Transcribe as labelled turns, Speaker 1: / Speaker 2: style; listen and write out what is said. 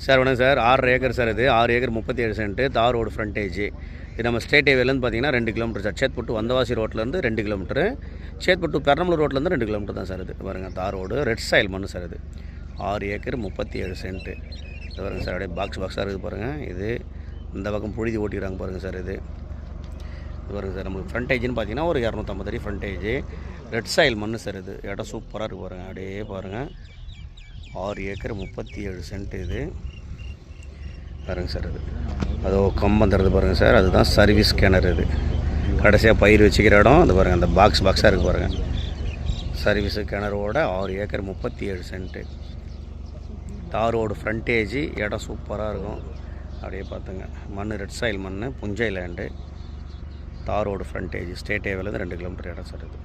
Speaker 1: Sir வணக்கம் sir. 6 acre sir இது. 6 acre 37 cent. Tar road frontage. இது நம்ம ஸ்டேட் ஹைவேலேருந்து பார்த்தீங்கன்னா 2 கிலோமீட்டர் சார். சேத்பட்டு வந்தவாசி ரோட்லேருந்து 2 கிலோமீட்டரு. சேத்பட்டு பெரம்பலூர் ரோட்லேருந்து 2 கிலோமீட்டர் தான் சார் இது. பாருங்கள், தார் ரோடு ரெட் சாயில் மண்ணு சார் இது. 6 ஏக்கர் 37 சென்ட்டு. இது பாருங்கள் சார், அப்படியே பாக்ஸாக இருக்குது பாருங்கள். இது இந்த பக்கம் புழுதி ஓட்டிக்கிறாங்க பாருங்கள் சார். இது பாருங்கள் சார், நம்மளுக்கு ஃப்ரண்டேஜ்னு பார்த்தீங்கன்னா ஒரு 250 அடி ஃப்ரண்டேஜ். ரெட் சாயில் மண்ணு சார் இது. இடம் சூப்பராக இருக்குது பாருங்கள். அப்படியே பாருங்கள், 6 ஏக்கர் 37 சென்ட் இது பாருங்கள் சார். இது அதோ கம்பம் தருது பாருங்கள் சார். அதுதான் சர்வீஸ் ஸ்கேனர். இது கடைசியாக பயிர் வச்சுக்கிற இடம். அது பாருங்கள், அந்த பாக்ஸாக இருக்குது பாருங்கள். சர்வீஸ் ஸ்கேனரோட 6 acre 37 cent. Tar road frontage. இடம் சூப்பராக இருக்கும். அப்படியே பார்த்துங்க, மண் ரெட் சாயில் மண், புஞ்சை land. Tar road frontage. State ஹைவேலேருந்து 2 கிலோமீட்டர் இடம் சார் இது.